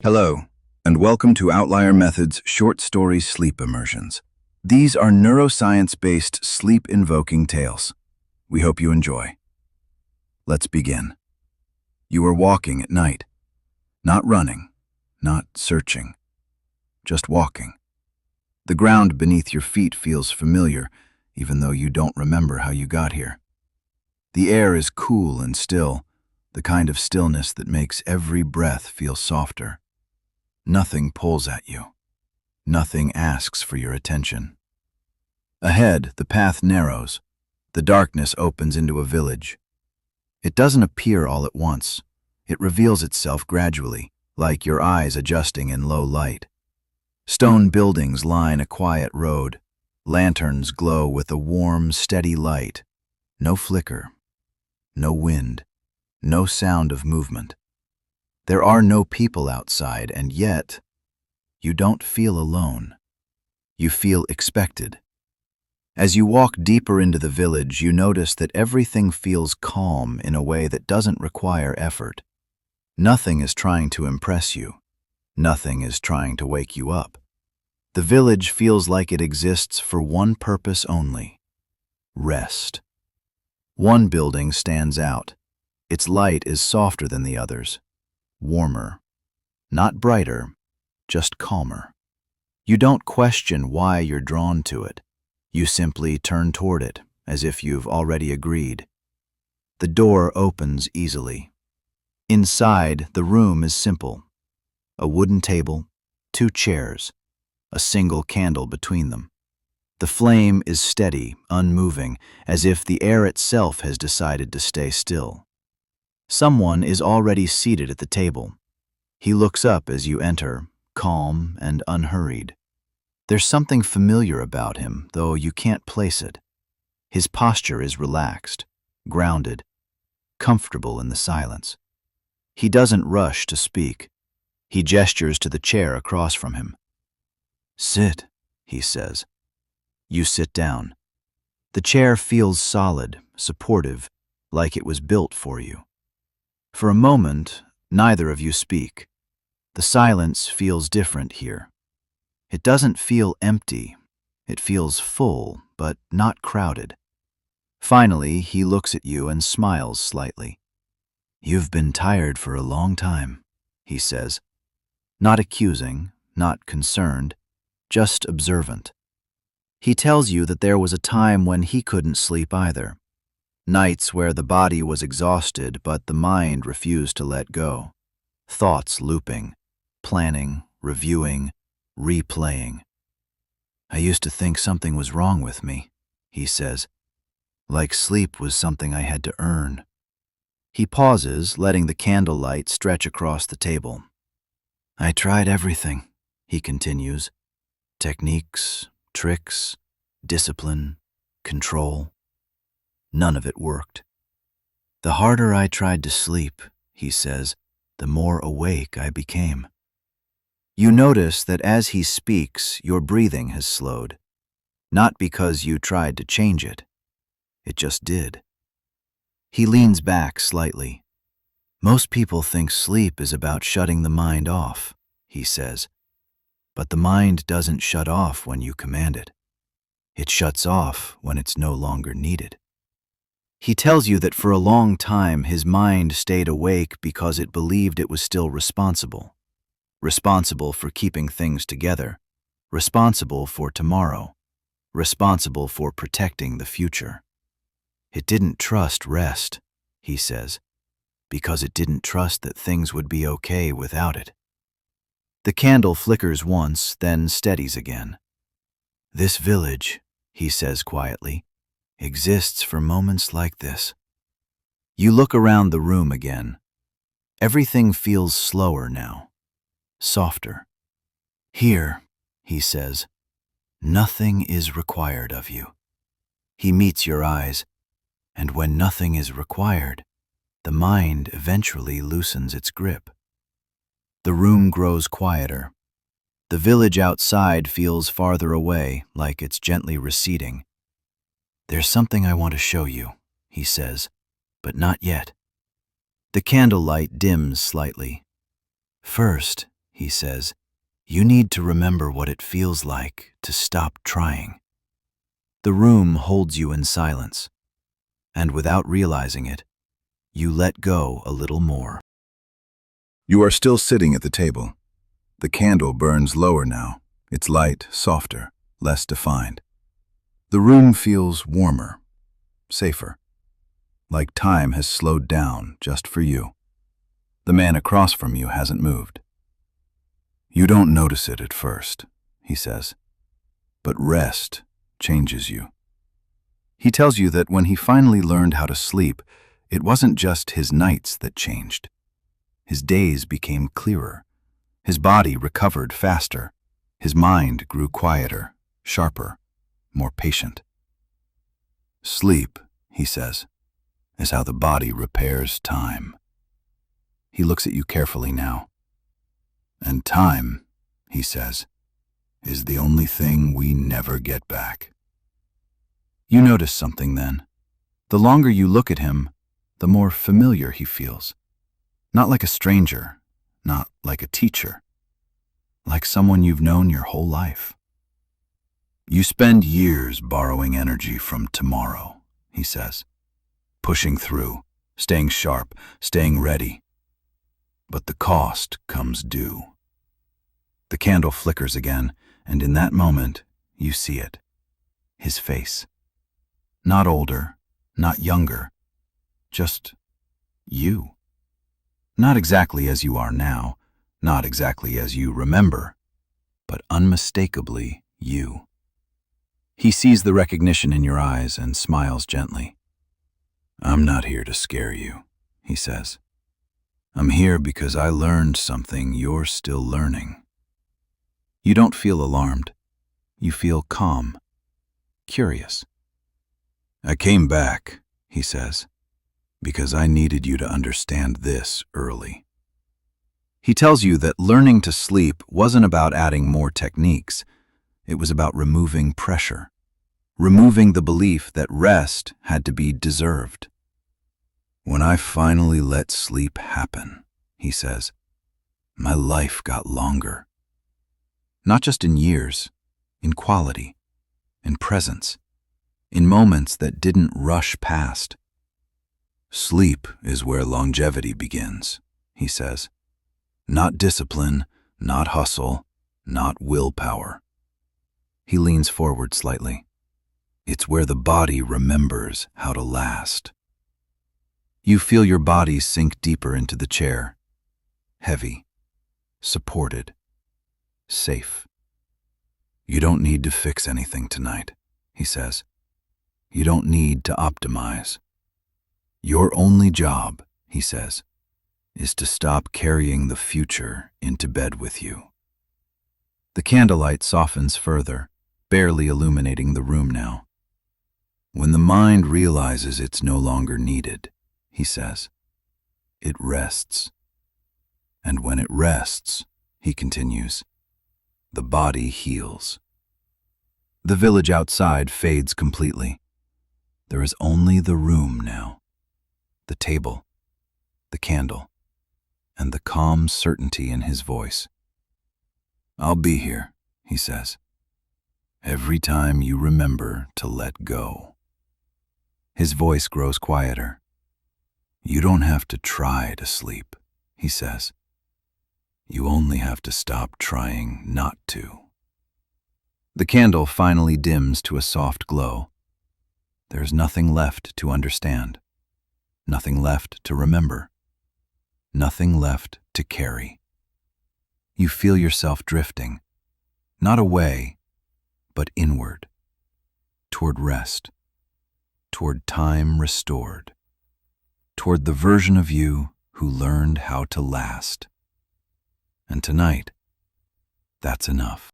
Hello, and welcome to Outlier Method's short story sleep immersions. These are neuroscience-based sleep-invoking tales. We hope you enjoy. Let's begin. You are walking at night. Not running, not searching, just walking. The ground beneath your feet feels familiar, even though you don't remember how you got here. The air is cool and still, the kind of stillness that makes every breath feel softer. Nothing pulls at you. Nothing asks for your attention. Ahead, the path narrows. The darkness opens into a village. It doesn't appear all at once. It reveals itself gradually, like your eyes adjusting in low light. Stone buildings line a quiet road. Lanterns glow with a warm, steady light. No flicker. No wind. No sound of movement. There are no people outside, and yet, you don't feel alone. You feel expected. As you walk deeper into the village, you notice that everything feels calm in a way that doesn't require effort. Nothing is trying to impress you. Nothing is trying to wake you up. The village feels like it exists for one purpose only: rest. One building stands out. Its light is softer than the others. Warmer. Not brighter, just calmer. You don't question why you're drawn to it. You simply turn toward it, as if you've already agreed. The door opens easily. Inside, the room is simple. A wooden table, 2 chairs, a single candle between them. The flame is steady, unmoving, as if the air itself has decided to stay still. Someone is already seated at the table. He looks up as you enter, calm and unhurried. There's something familiar about him, though you can't place it. His posture is relaxed, grounded, comfortable in the silence. He doesn't rush to speak. He gestures to the chair across from him. "Sit," he says. You sit down. The chair feels solid, supportive, like it was built for you. For a moment, neither of you speak. The silence feels different here. It doesn't feel empty. It feels full, but not crowded. Finally, he looks at you and smiles slightly. "You've been tired for a long time," he says. Not accusing, not concerned, just observant. He tells you that there was a time when he couldn't sleep either. Nights where the body was exhausted, but the mind refused to let go. Thoughts looping, planning, reviewing, replaying. "I used to think something was wrong with me," he says, "like sleep was something I had to earn." He pauses, letting the candlelight stretch across the table. "I tried everything," he continues. "Techniques, tricks, discipline, control. None of it worked. The harder I tried to sleep," he says, "the more awake I became." You notice that as he speaks, your breathing has slowed. Not because you tried to change it. It just did. He leans back slightly. "Most people think sleep is about shutting the mind off," he says. "But the mind doesn't shut off when you command it. It shuts off when it's no longer needed." He tells you that for a long time his mind stayed awake because it believed it was still responsible. Responsible for keeping things together. Responsible for tomorrow. Responsible for protecting the future. It didn't trust rest, he says, because it didn't trust that things would be okay without it. The candle flickers once, then steadies again. "This village," he says quietly, "exists for moments like this." You look around the room again. Everything feels slower now, softer. "Here," he says, "nothing is required of you." He meets your eyes, and when nothing is required, the mind eventually loosens its grip. The room grows quieter. The village outside feels farther away, like it's gently receding. "There's something I want to show you," he says, "but not yet." The candlelight dims slightly. "First," he says. You need to remember what it feels like to stop trying. The room holds you in silence, and without realizing it, you let go a little more. You are still sitting at the table. The candle burns lower now, its light softer, less defined. The room feels warmer, safer, like time has slowed down just for you. The man across from you hasn't moved. You don't notice it at first, he says, but rest changes you. He tells you that when he finally learned how to sleep, it wasn't just his nights that changed. His days became clearer. His body recovered faster. His mind grew quieter, sharper, more patient. Sleep, he says, is how the body repairs time. He looks at you carefully now. And time, he says, is the only thing we never get back. You notice something then. The longer you look at him, the more familiar he feels. Not like a stranger, not like a teacher, like someone you've known your whole life. You spend years borrowing energy from tomorrow, he says, pushing through, staying sharp, staying ready. But the cost comes due. The candle flickers again, and in that moment, you see it. His face. Not older, not younger, just you. Not exactly as you are now, not exactly as you remember, but unmistakably you. He sees the recognition in your eyes and smiles gently. I'm not here to scare you, he says. I'm here because I learned something you're still learning. You don't feel alarmed. You feel calm, curious. I came back, he says, because I needed you to understand this early. He tells you that learning to sleep wasn't about adding more techniques. It was about removing pressure, removing the belief that rest had to be deserved. When I finally let sleep happen, he says, my life got longer. Not just in years, in quality, in presence, in moments that didn't rush past. Sleep is where longevity begins, he says. Not discipline, not hustle, not willpower. He leans forward slightly. It's where the body remembers how to last. You feel your body sink deeper into the chair, heavy, supported, safe. You don't need to fix anything tonight, he says. You don't need to optimize. Your only job, he says, is to stop carrying the future into bed with you. The candlelight softens further, barely illuminating the room now. When the mind realizes it's no longer needed, he says, it rests. And when it rests, he continues, the body heals. The village outside fades completely. There is only the room now, the table, the candle, and the calm certainty in his voice. I'll be here, he says, every time you remember to let go. His voice grows quieter. You don't have to try to sleep, he says. You only have to stop trying not to. The candle finally dims to a soft glow. There's nothing left to understand, nothing left to remember, nothing left to carry. You feel yourself drifting, not away, but inward, toward rest, toward time restored, toward the version of you who learned how to last. And tonight, that's enough.